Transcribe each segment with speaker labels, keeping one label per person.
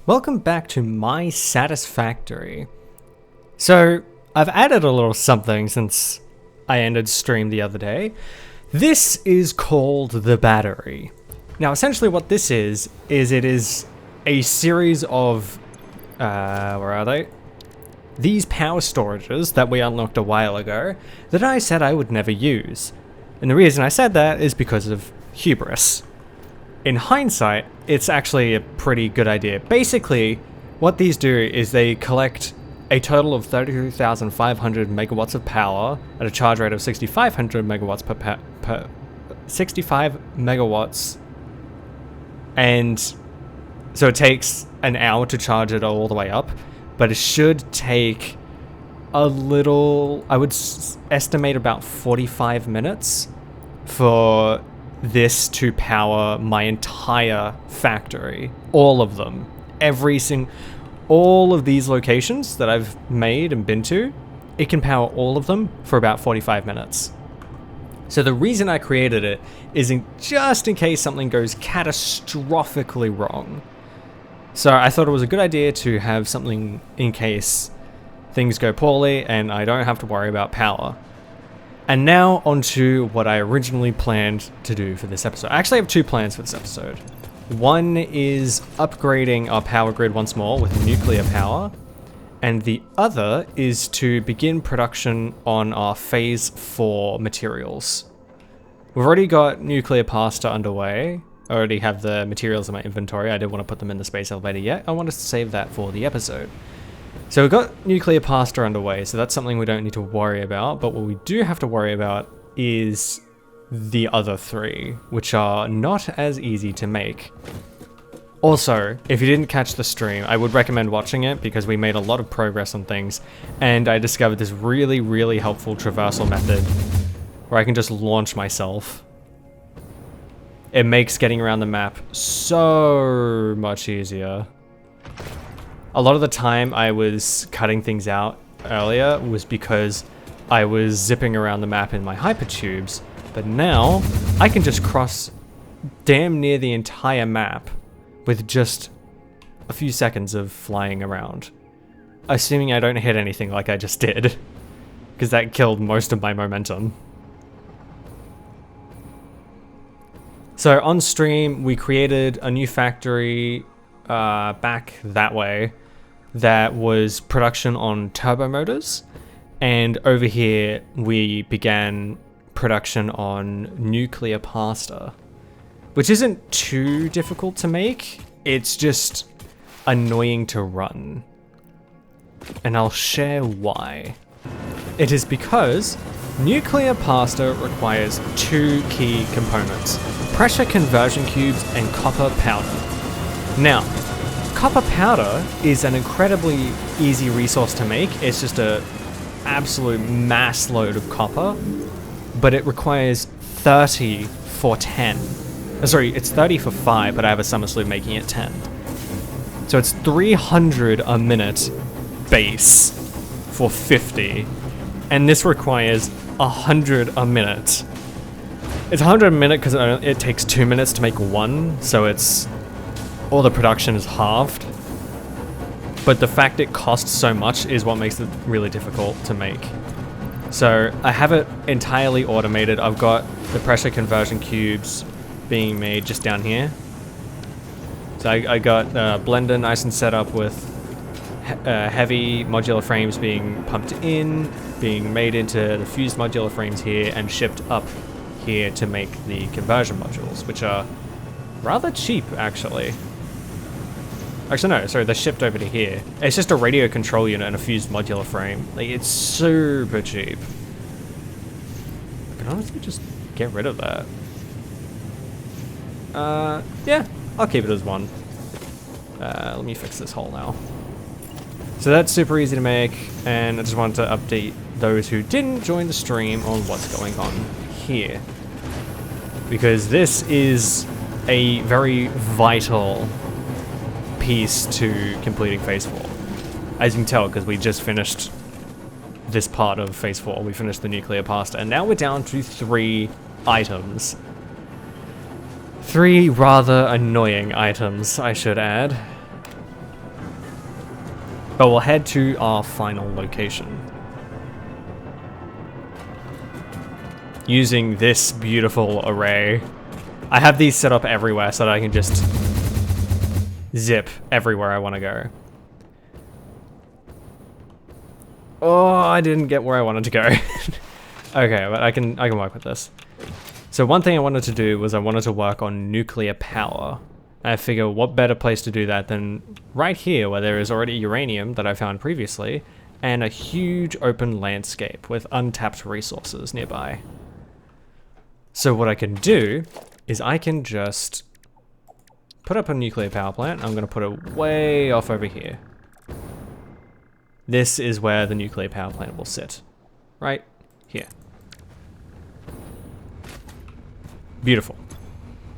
Speaker 1: Welcome back to my Satisfactory. So, I've added a little something since I ended stream the other day. This is called the battery. Now, essentially what this is it is a series of, where are they? These power storages that we unlocked a while ago that I said I would never use. And the reason I said that is because of hubris. In hindsight, it's actually a pretty good idea. Basically, what these do is they collect a total of 32,500 megawatts of power at a charge rate of 6,500 megawatts per 65 megawatts. And so it takes an hour to charge it all the way up, but it should take a little, I would estimate about 45 minutes for this to power my entire factory. All of them. All of these locations that I've made and been to, it can power all of them for about 45 minutes. So the reason I created it is just in case something goes catastrophically wrong. So I thought it was a good idea to have something in case things go poorly and I don't have to worry about power. And now onto what I originally planned to do for this episode. I actually have two plans for this episode. One is upgrading our power grid once more with nuclear power, and the other is to begin production on our phase 4 materials. We've already got nuclear pasta underway. I already have the materials in my inventory. I didn't want to put them in the space elevator yet. I wanted to save that for the episode. So we've got nuclear pasta underway, so that's something we don't need to worry about, but what we do have to worry about is the other three, which are not as easy to make. Also, if you didn't catch the stream, I would recommend watching it because we made a lot of progress on things, and I discovered this really, really helpful traversal method where I can just launch myself. It makes getting around the map so much easier. A lot of the time I was cutting things out earlier was because I was zipping around the map in my hypertubes, but now I can just cross damn near the entire map with just a few seconds of flying around. Assuming I don't hit anything like I just did, because that killed most of my momentum. So on stream, we created a new factory back that way that was production on turbo motors, and over here we began production on nuclear pasta, which isn't too difficult to make, it's just annoying to run. And I'll share why. It is because nuclear pasta requires two key components: pressure conversion cubes and copper powder. Now, copper powder is an incredibly easy resource to make. It's just an absolute mass load of copper, but it requires 30 for 10. Sorry, it's 30 for 5, but I have a summer slew making it 10. So it's 300 a minute base for 50, and this requires 100 a minute. It's 100 a minute because it takes 2 minutes to make one, so it's all the production is halved, but the fact it costs so much is what makes it really difficult to make. So I have it entirely automated. I've got the pressure conversion cubes being made just down here. So I got blender nice and set up with heavy modular frames being pumped in, being made into the fused modular frames here and shipped up here to make the conversion modules, which are rather cheap actually. Actually, no, sorry, they're shipped over to here. It's just a radio control unit and a fused modular frame. Like, it's super cheap. I can honestly just get rid of that. Yeah, I'll keep it as one. Let me fix this hole now. So that's super easy to make, and I just wanted to update those who didn't join the stream on what's going on here. Because this is a very vital piece to completing phase 4. As you can tell, because we just finished this part of phase 4, we finished the nuclear pasta, and now we're down to 3 items. 3 rather annoying items, I should add. But we'll head to our final location. Using this beautiful array. I have these set up everywhere so that I can just zip everywhere I want to go. Oh, I didn't get where I wanted to go. Okay, but I can work with this. So one thing I wanted to do was I wanted to work on nuclear power. I figure what better place to do that than right here where there is already uranium that I found previously and a huge open landscape with untapped resources nearby. So what I can do is I can just put up a nuclear power plant. I'm going to put it way off over here. This is where the nuclear power plant will sit. Right here. Beautiful.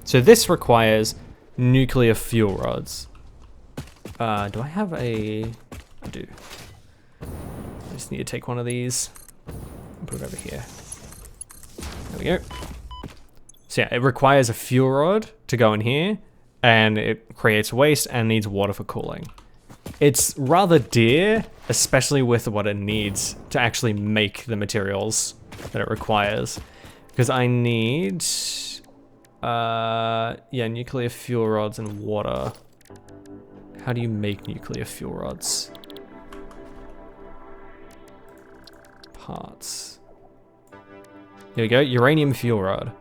Speaker 1: So this requires nuclear fuel rods. Do I have a... I do. I just need to take one of these and put it over here. There we go. So yeah, it requires a fuel rod to go in here, and it creates waste and needs water for cooling. It's rather dear, especially with what it needs to actually make the materials that it requires. Because I need... yeah, nuclear fuel rods and water. How do you make nuclear fuel rods? Parts. Here we go, uranium fuel rod.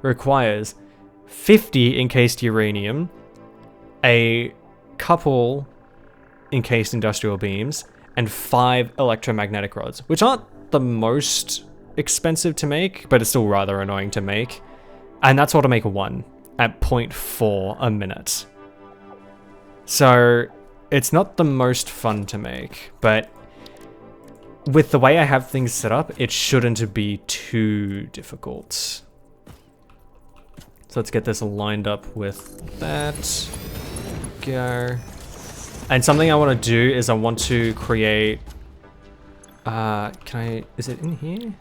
Speaker 1: Requires 50 encased uranium, a couple encased industrial beams, and 5 electromagnetic rods, which aren't the most expensive to make, but it's still rather annoying to make. And that's all to make one at 0.4 a minute. So it's not the most fun to make, but with the way I have things set up, it shouldn't be too difficult. So let's get this lined up with that. Go. And something I want to do is I want to create... is it in here?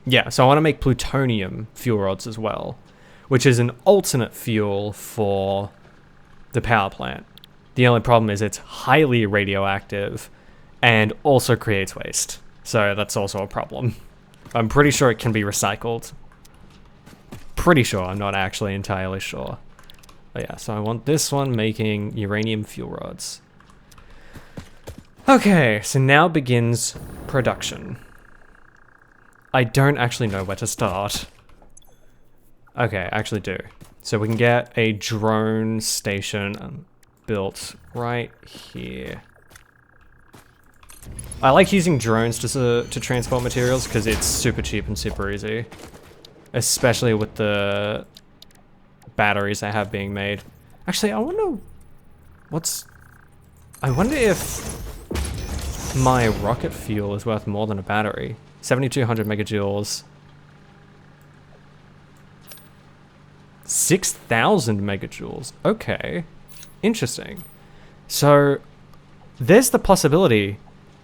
Speaker 1: Yeah, so I want to make plutonium fuel rods as well, which is an alternate fuel for the power plant. The only problem is it's highly radioactive and also creates waste. So that's also a problem. I'm pretty sure it can be recycled. Pretty sure, I'm not actually entirely sure. But yeah, so I want this one making uranium fuel rods. Okay, so now begins production. I don't actually know where to start. Okay, I actually do. So we can get a drone station built right here. I like using drones to transport materials because it's super cheap and super easy. Especially with the batteries I have being made. Actually, I wonder if my rocket fuel is worth more than a battery. 7,200 megajoules. 6,000 megajoules. Okay. Interesting. So, there's the possibility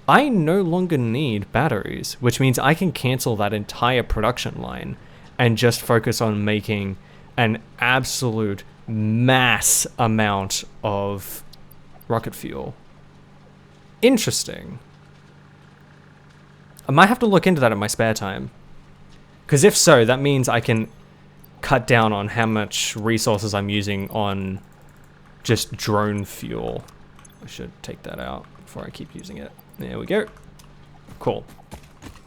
Speaker 1: I no longer need batteries, which means I can cancel that entire production line and just focus on making an absolute mass amount of rocket fuel. Interesting. I might have to look into that in my spare time. Because if so, that means I can cut down on how much resources I'm using on just drone fuel. I should take that out before I keep using it. There we go. Cool.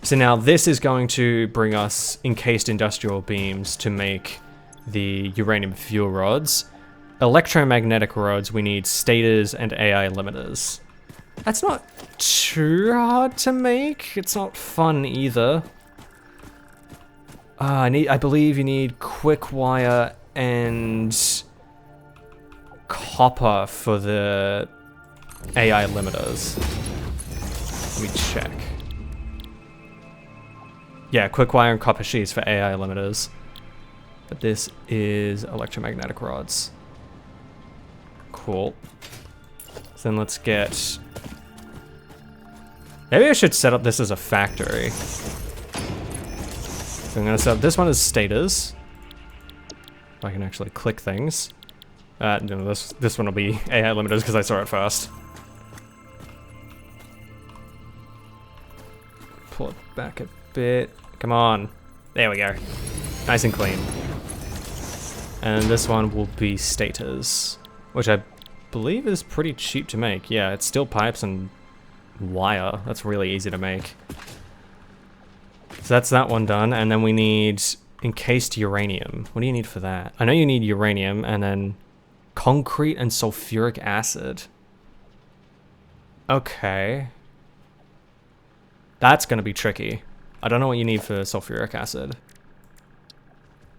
Speaker 1: So now this is going to bring us encased industrial beams to make the uranium fuel rods. Electromagnetic rods, we need stators and AI limiters. That's not too hard to make. It's not fun either. I believe you need quick wire and copper for the AI limiters. Let me check. Yeah, quick wire and copper sheets for AI limiters. But this is electromagnetic rods. Cool. So then let's get... Maybe I should set up this as a factory. So I'm gonna set up this one as stators. If I can actually click things. No, this one will be AI limiters because I saw it first. pull it back a bit. Come on. There we go. Nice and clean. And this one will be stators, which I believe is pretty cheap to make. Yeah, it's steel pipes and wire. That's really easy to make. So that's that one done, and then we need encased uranium. What do you need for that? I know you need uranium, and then concrete and sulfuric acid. Okay. That's gonna be tricky. I don't know what you need for sulfuric acid.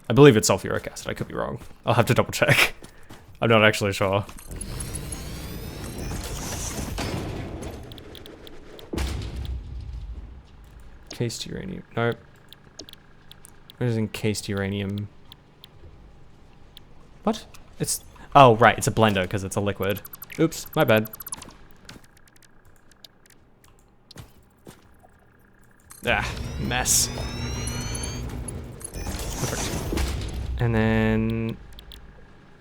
Speaker 1: I believe it's sulfuric acid, I could be wrong. I'll have to double check. I'm not actually sure. Encased uranium, nope. What is encased uranium? What? It's, oh right, it's a blender because it's a liquid. Oops, my bad. Ah, mess. Perfect. And then,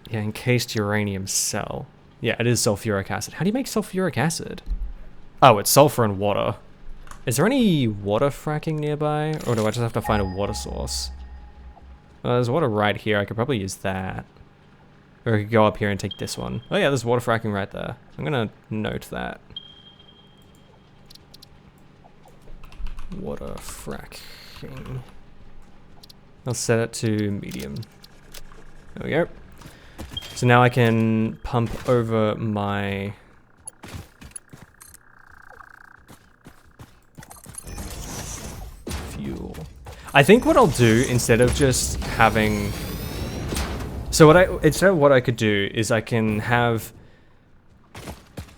Speaker 1: yeah, encased uranium cell. Yeah, it is sulfuric acid. How do you make sulfuric acid? Oh, it's sulfur and water. Is there any water fracking nearby? Or do I just have to find a water source? There's water right here. I could probably use that. Or I could go up here and take this one. Oh yeah, there's water fracking right there. I'm gonna note that. Water fracking. I'll set it to medium. There we go. So now I can pump over my fuel. I think what I'll do instead of just having, so instead of what I could do is I can have,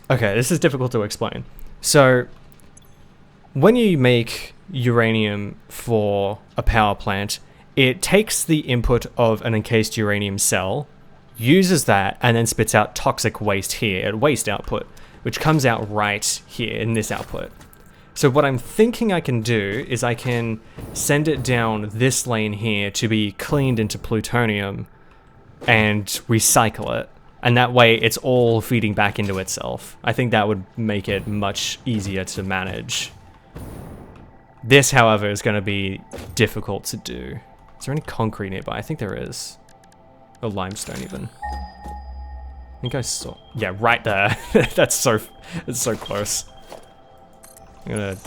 Speaker 1: okay, this is difficult to explain. So when you make uranium for a power plant, it takes the input of an encased uranium cell, uses that, and then spits out toxic waste here at waste output, which comes out right here in this output. So what I'm thinking I can do is I can send it down this lane here to be cleaned into plutonium and recycle it. And that way it's all feeding back into itself. I think that would make it much easier to manage. This, however, is going to be difficult to do. Is there any concrete nearby? I think there is. Or limestone even. I think I saw, yeah, right there. That's so close. I'm gonna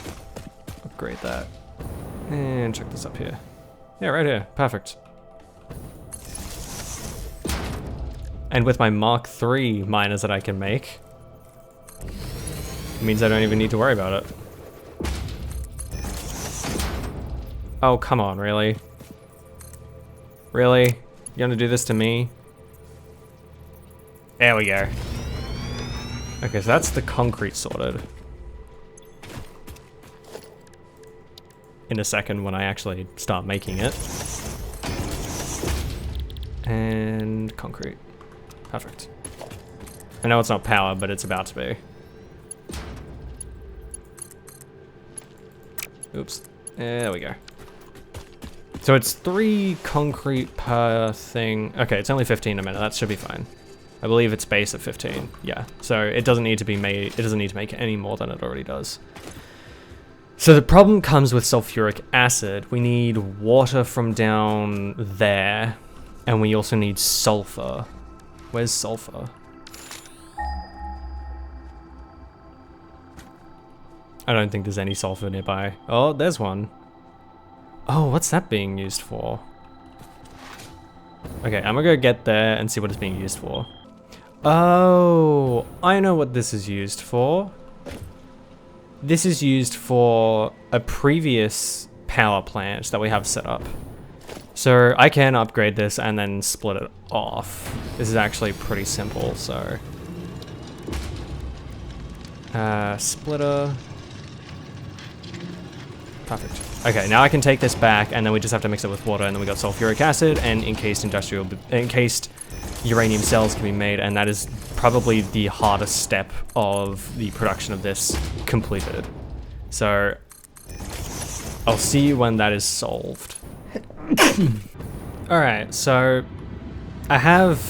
Speaker 1: upgrade that. And check this up here. Yeah, right here, perfect. And with my Mark III miners that I can make, it means I don't even need to worry about it. Oh, come on, really? Really? You gonna do this to me? There we go. Okay, so that's the concrete sorted. In a second when I actually start making it. And concrete. Perfect. I know it's not power, but it's about to be. Oops. There we go. So it's 3 concrete per thing. Okay, it's only 15 a minute. That should be fine. I believe it's base at 15. Yeah. So it doesn't need to be made. It doesn't need to make any more than it already does. So the problem comes with sulfuric acid. We need water from down there, and we also need sulfur. Where's sulfur? I don't think there's any sulfur nearby. Oh, there's one. Oh, what's that being used for? Okay, I'm gonna go get there and see what it's being used for. Oh, I know what this is used for. This is used for a previous power plant that we have set up. So I can upgrade this and then split it off. This is actually pretty simple, so. Splitter. Perfect. Okay, now I can take this back and then we just have to mix it with water, and then we got sulfuric acid and encased uranium cells can be made, and that is probably the hardest step of the production of this completed. So I'll see you when that is solved. Alright, so I have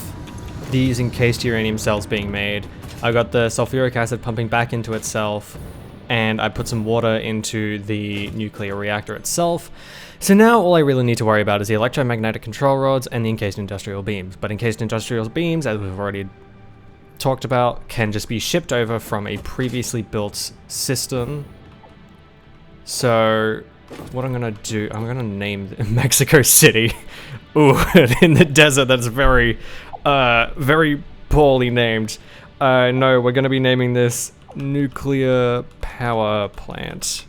Speaker 1: these encased uranium cells being made. I got the sulfuric acid pumping back into itself, and I put some water into the nuclear reactor itself. So now all I really need to worry about is the electromagnetic control rods and the encased industrial beams. But encased industrial beams, as we've already talked about, can just be shipped over from a previously built system. So what I'm gonna do, I'm gonna name Mexico City. Ooh, in the desert, that's very poorly named. No, we're gonna be naming this nuclear power plant.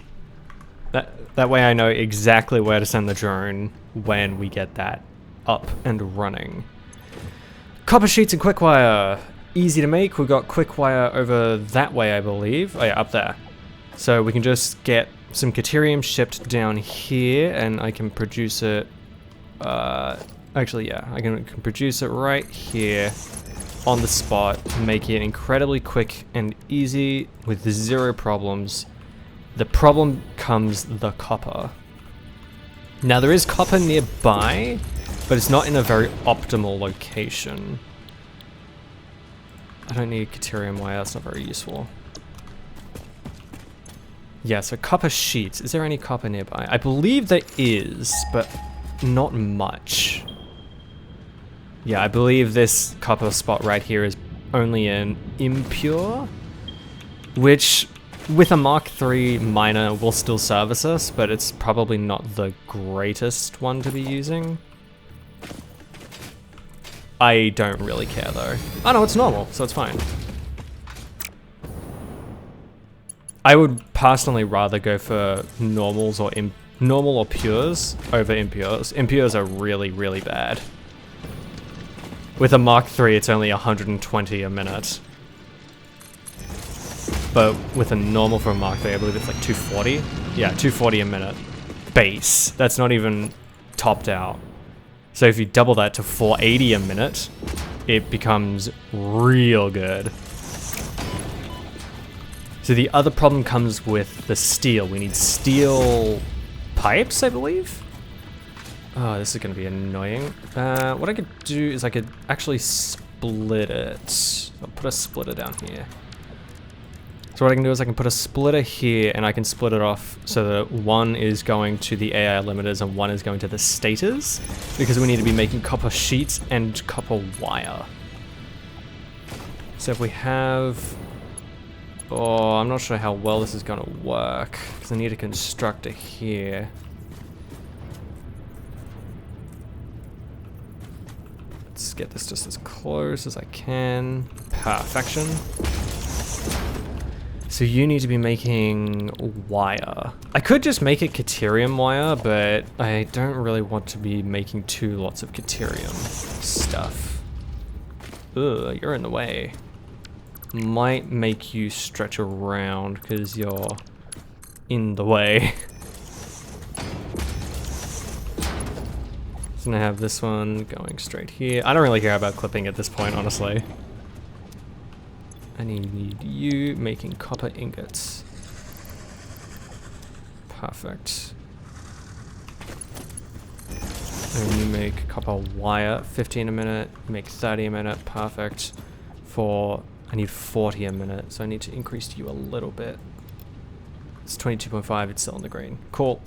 Speaker 1: That way I know exactly where to send the drone when we get that up and running. Copper sheets and quick wire. Easy to make. We've got quick wire over that way, I believe. Oh yeah, up there. So we can just get some Caterium shipped down here, and I can produce it. Actually, yeah, I can produce it right here on the spot, make it incredibly quick and easy with 0 problems. The problem comes the copper. Now there is copper nearby, but it's not in a very optimal location. I don't need Caterium wire, that's not very useful. Yeah, so copper sheets. Is there any copper nearby? I believe there is, but not much. Yeah, I believe this copper spot right here is only an impure, which with a Mark III miner will still service us, but it's probably not the greatest one to be using. I don't really care though. Oh no, it's normal, so it's fine. I would personally rather go for normals or normal or pures over impures. Impures are really, really bad. With a Mark III, it's only 120 a minute. But with a normal for a Mark III, I believe it's like 240. Yeah, 240 a minute. Base. That's not even topped out. So if you double that to 480 a minute, it becomes real good. So the other problem comes with the steel. We need steel pipes, I believe? Oh, this is gonna be annoying. What I could do is I could actually split it. I'll put a splitter down here. So what I can do is I can put a splitter here, and I can split it off so that one is going to the AI limiters and one is going to the stators, because we need to be making copper sheets and copper wire. So if we have... Oh, I'm not sure how well this is gonna work, because I need a constructor here. Let's get this just as close as I can. Perfection. So you need to be making wire. I could just make it Caterium wire, but I don't really want to be making lots of Caterium stuff. Ugh, you're in the way. Might make you stretch around because you're in the way. So I have this one going straight here. I don't really care about clipping at this point, honestly. I need you making copper ingots. Perfect. And you make copper wire, 15 a minute, you make 30 a minute, perfect. I need 40 a minute, so I need to increase you a little bit. It's 22.5, it's still in the green. Cool.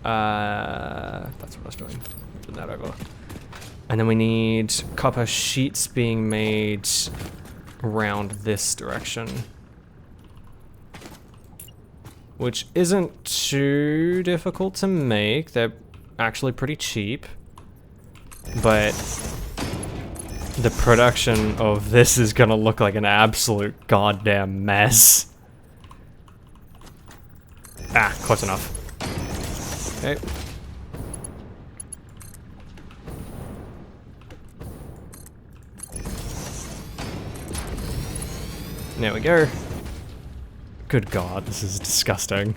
Speaker 1: That's what I was doing. Moving that over. And then we need copper sheets being made around this direction, which isn't too difficult to make. They're actually pretty cheap, but the production of this is gonna look like an absolute goddamn mess. Ah, close enough. Okay. There we go. Good God, this is disgusting.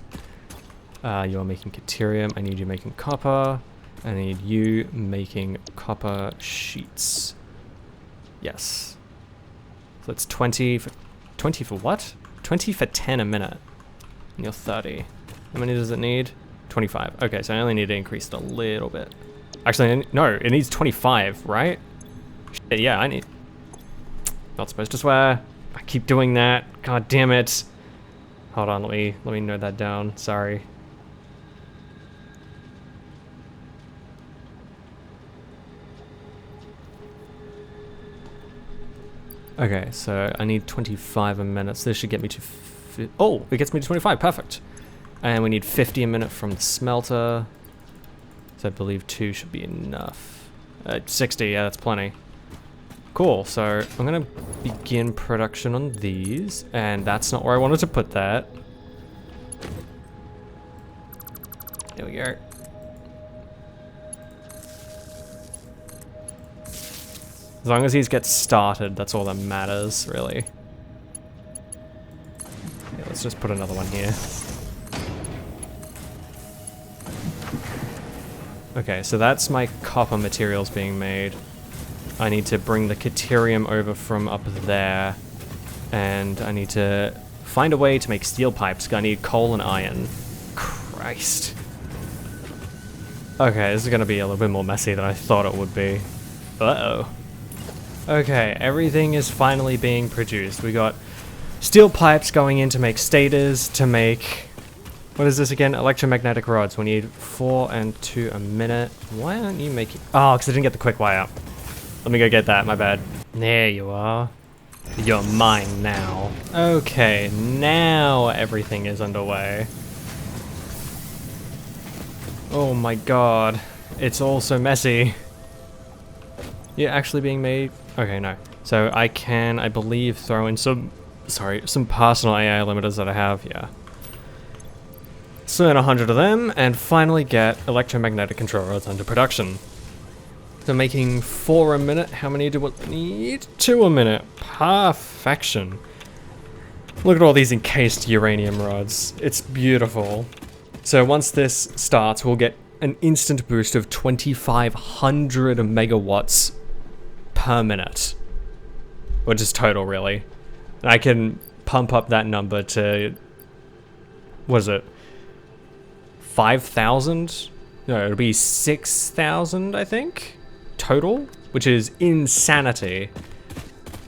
Speaker 1: You're making Caterium. I need you making copper. I need you making copper sheets. Yes. So it's 20 for... 20 for what? 20 for 10 a minute. And you're 30. How many does it need? 25. Okay, so I only need to increase it a little bit. Actually, no, it needs 25, right? Shit, yeah, I need... Not supposed to swear. I keep doing that. God damn it. Hold on, let me note that down. Sorry. Okay, so I need 25 a minute. So this should get me to... Oh, it gets me to 25. Perfect. And we need 50 a minute from the smelter. So I believe 2 should be enough. 60, yeah, that's plenty. Cool, so I'm gonna begin production on these, and that's not where I wanted to put that. There we go. As long as these get started, that's all that matters, really. Yeah, let's just put another one here. Okay, so that's my copper materials being made. I need to bring the caterium over from up there, and I need to find a way to make steel pipes. I need coal and iron. Christ. Okay, this is gonna be a little bit more messy than I thought it would be. Uh-oh. Okay, everything is finally being produced. We got steel pipes going in to make stators, to make... What is this again? Electromagnetic rods. We need 4 and 2 a minute. Why aren't you making... Oh, because I didn't get the quick wire. Let me go get that, my bad. There you are. You're mine now. Okay, now everything is underway. Oh my god. It's all so messy. You're actually being made... Okay, no. So I can, I believe, throw in some... Sorry, some personal AI limiters that I have, yeah. So in 100 of them, and finally get electromagnetic control rods under production. So making 4 a minute, how many do we need? 2 a minute, perfection. Look at all these encased uranium rods, it's beautiful. So once this starts, we'll get an instant boost of 2,500 megawatts per minute. Which is total, really. And I can pump up that number to, what is it? 5,000? No, it'll be 6,000, I think, total, which is insanity.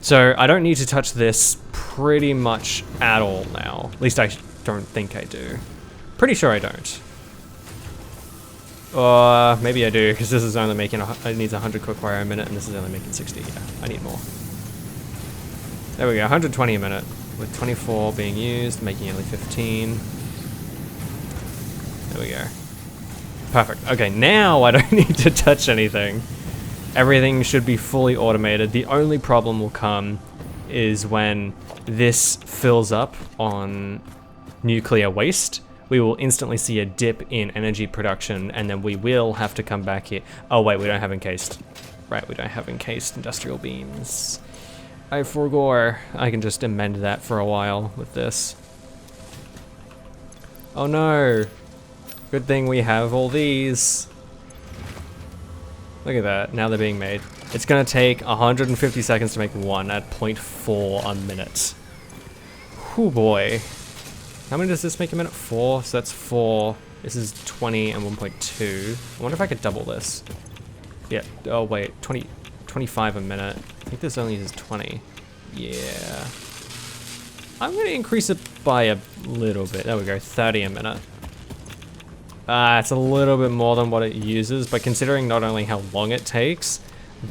Speaker 1: So I don't need to touch this pretty much at all now. At least I don't think I do. Pretty sure I don't. Or maybe I do, because this is only making, it needs 100 quick wire a minute, and this is only making 60. Yeah, I need more. There we go, 120 a minute, with 24 being used, making only 15. There we go. Perfect. Okay, now I don't need to touch anything. Everything should be fully automated. The only problem will come is when this fills up on nuclear waste. We will instantly see a dip in energy production, and then we will have to come back here. Oh wait, we don't have encased. Right, we don't have encased industrial beams. I forgot. I can just amend that for a while with this. Oh no. Good thing we have all these. Look at that, now they're being made. It's gonna take 150 seconds to make one at 0.4 a minute. Oh boy. How many does this make a minute? 4, so that's 4. This is 20 and 1.2. I wonder if I could double this. Yeah, oh wait, 25 a minute. I think this only uses 20. Yeah. I'm gonna increase it by a little bit. There we go, 30 a minute. It's a little bit more than what it uses, but considering not only how long it takes,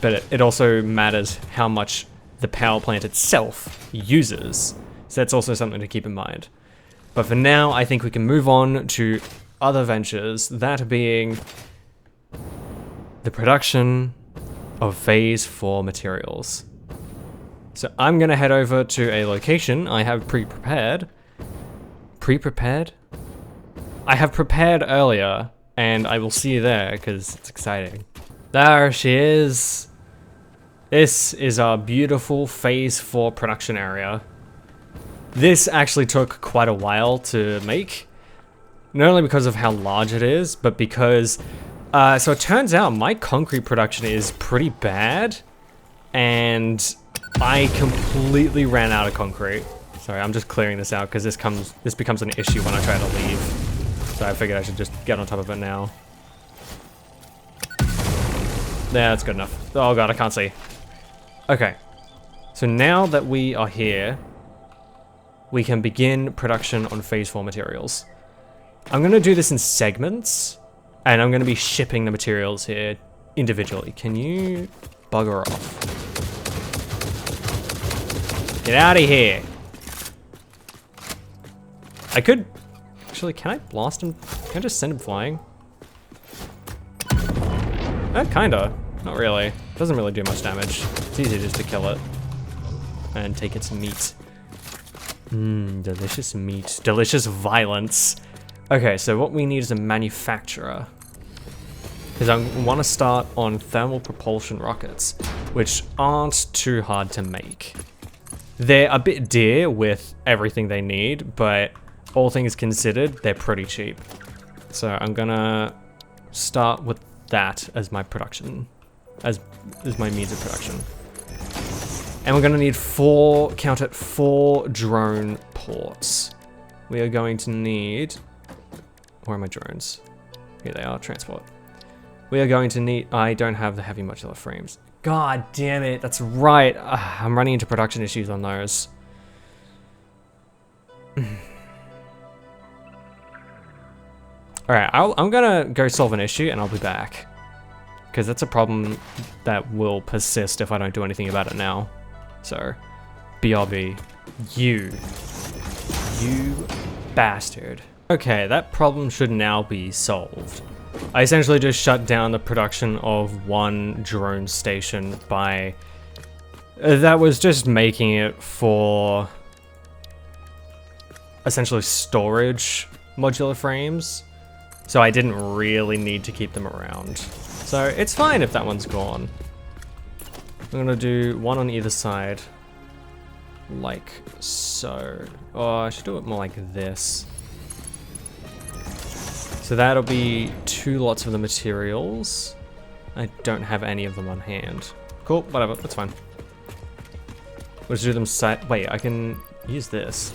Speaker 1: but it also matters how much the power plant itself uses. So that's also something to keep in mind. But for now, I think we can move on to other ventures, that being the production of phase 4 materials. So I'm gonna head over to a location I have pre-prepared. Pre-prepared? I have prepared earlier, and I will see you there, because it's exciting. There she is. This is our beautiful phase 4 production area. This actually took quite a while to make. Not only because of how large it is, but because... so it turns out my concrete production is pretty bad, and I completely ran out of concrete. Sorry, I'm just clearing this out, because this becomes an issue when I try to leave. So I figured I should just get on top of it now. Yeah, that's good enough. Oh god, I can't see. Okay. So now that we are here, we can begin production on phase 4 materials. I'm going to do this in segments, and I'm going to be shipping the materials here individually. Can you bugger off? Get out of here. I could... Actually, can I blast him? Can I just send him flying? Kinda. Not really. Doesn't really do much damage. It's easy just to kill it. And take its meat. Delicious meat. Delicious violence. Okay, so what we need is a manufacturer. Because I want to start on thermal propulsion rockets, which aren't too hard to make. They're a bit dear with everything they need, but all things considered, they're pretty cheap. So I'm gonna start with that as my production, as my means of production. And we're gonna need 4 drone ports. We are going to need, where are my drones? Here they are, transport. We are going to need, I don't have the heavy modular frames. God damn it, that's right. I'm running into production issues on those. Alright, I'm gonna go solve an issue and I'll be back. Because that's a problem that will persist if I don't do anything about it now. So, BRB, you bastard. Okay, that problem should now be solved. I essentially just shut down the production of 1 drone station by... that was just making it for... essentially storage modular frames. So I didn't really need to keep them around. So it's fine if that one's gone. I'm gonna do 1 on either side. Like so. Oh, I should do it more like this. So that'll be 2 lots of the materials. I don't have any of them on hand. Cool, whatever, that's fine. We'll just do them wait, I can use this.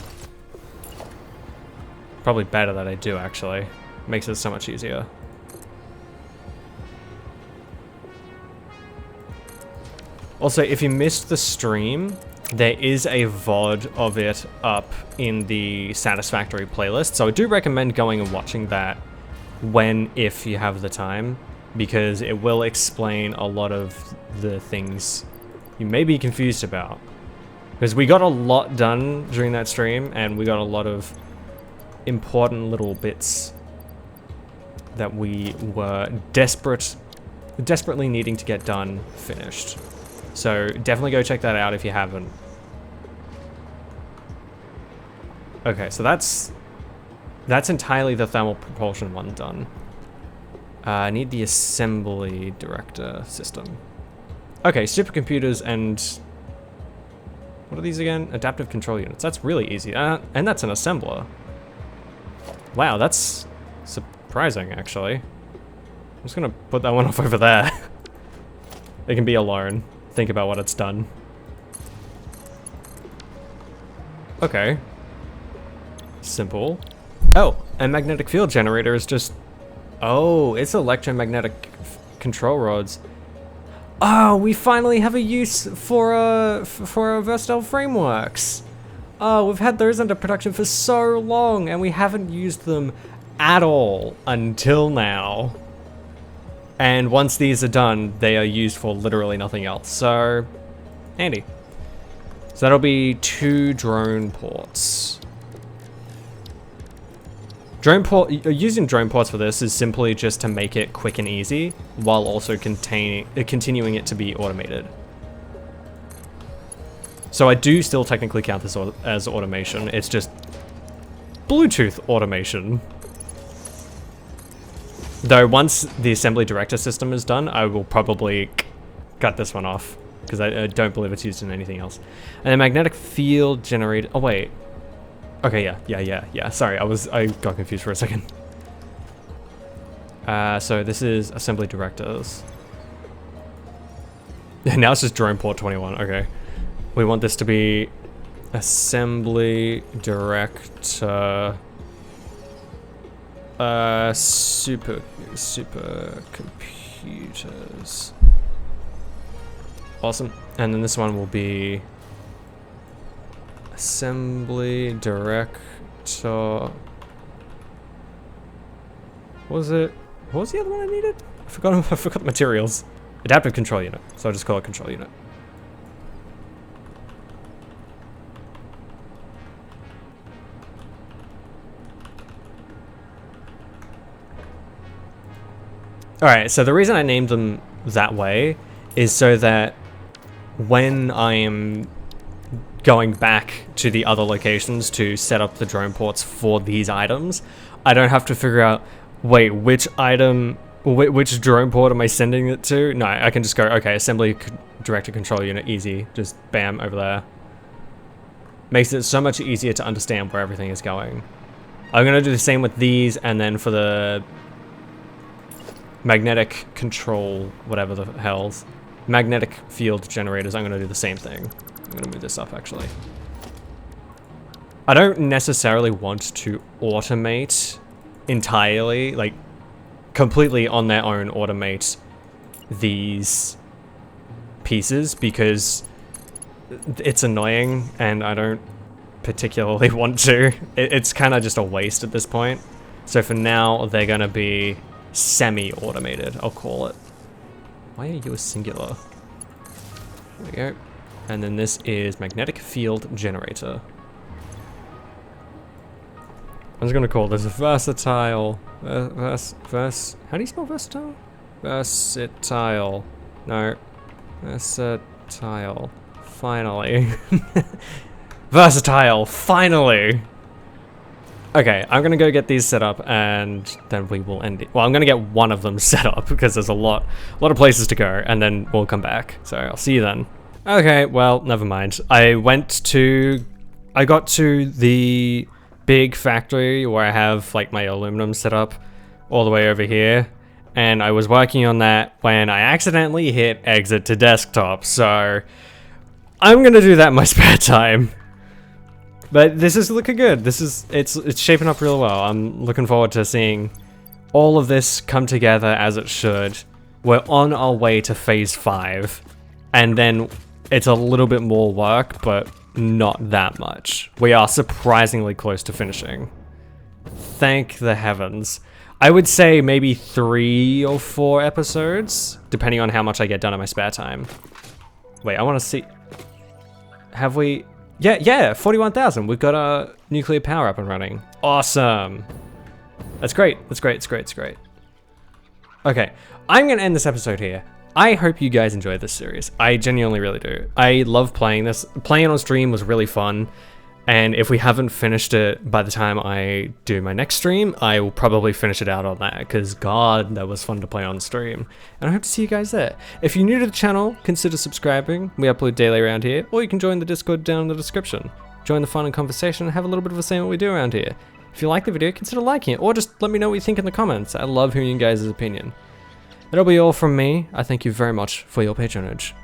Speaker 1: Probably better that I do, actually. Makes it so much easier. Also, if you missed the stream, there is a VOD of it up in the Satisfactory playlist, so I do recommend going and watching that if you have the time, because it will explain a lot of the things you may be confused about. Because we got a lot done during that stream, and we got a lot of important little bits that we were desperately needing to get done finished. So definitely go check that out if you haven't. Okay, so that's entirely the thermal propulsion one done. I need the assembly director system. Okay, supercomputers and what are these again? Adaptive control units. That's really easy. And that's an assembler. Wow, that's surprising, actually. I'm just gonna put that one off over there. It can be alone. Think about what it's done. Okay. Simple. Oh, and magnetic field generator is just... Oh, it's electromagnetic control rods. Oh, we finally have a use for our versatile frameworks. Oh, we've had those under production for so long, and we haven't used them at all until now. And once these are done, they are used for literally nothing else. So, handy. So that'll be 2 drone ports. Using drone ports for this is simply just to make it quick and easy, while also continuing it to be automated. So I do still technically count this as automation. It's just Bluetooth automation. Though once the assembly director system is done, I will probably cut this one off, because I don't believe it's used in anything else. And the magnetic field generator... Oh, wait. Okay, yeah. Sorry, I got confused for a second. So this is assembly directors. Now it's just drone port 21, okay. We want this to be assembly director... super computers. Awesome. And then this one will be Assembly director. What was it? What was the other one I needed? I forgot the materials. Adaptive control unit. So I'll just call it control unit. Alright, so the reason I named them that way is so that when I am going back to the other locations to set up the drone ports for these items, I don't have to figure out, wait, which item, which drone port am I sending it to? No, I can just go, okay, assembly director control unit, easy, just bam, over there. Makes it so much easier to understand where everything is going. I'm gonna do the same with these, and then for the magnetic control, whatever the hell's, magnetic field generators, I'm gonna do the same thing. I'm gonna move this up, actually. I don't necessarily want to automate entirely, like, completely on their own automate these pieces, because it's annoying, and I don't particularly want to. It's kind of just a waste at this point. So for now, they're gonna be semi-automated, I'll call it. Why are you a singular? There we go. And then this is magnetic field generator. I'm just gonna call this versatile. How do you spell versatile? Versatile. No. Versatile. Finally. Versatile. Finally. Okay, I'm gonna go get these set up, and then we will end it. Well, I'm gonna get one of them set up because there's a lot of places to go, and then we'll come back. So I'll see you then. Okay, well, never mind. I got to the big factory where I have like my aluminum set up all the way over here, and I was working on that when I accidentally hit exit to desktop. So I'm gonna do that in my spare time. But this is looking good. It's shaping up real well. I'm looking forward to seeing all of this come together as it should. We're on our way to phase 5, and then it's a little bit more work, but not that much. We are surprisingly close to finishing. Thank the heavens. I would say maybe 3 or 4 episodes, depending on how much I get done in my spare time. Wait, I want to see. Have we? Yeah, 41,000. We've got our nuclear power up and running. Awesome. That's great. That's great. Okay, I'm gonna end this episode here. I hope you guys enjoyed this series. I genuinely really do. I love playing this. Playing it on stream was really fun. And if we haven't finished it by the time I do my next stream, I will probably finish it out on that, because God, that was fun to play on stream. And I hope to see you guys there. If you're new to the channel, consider subscribing. We upload daily around here, or you can join the Discord down in the description. Join the fun and conversation and have a little bit of a say in what we do around here. If you like the video, consider liking it, or just let me know what you think in the comments. I love hearing you guys' opinion. That'll be all from me. I thank you very much for your patronage.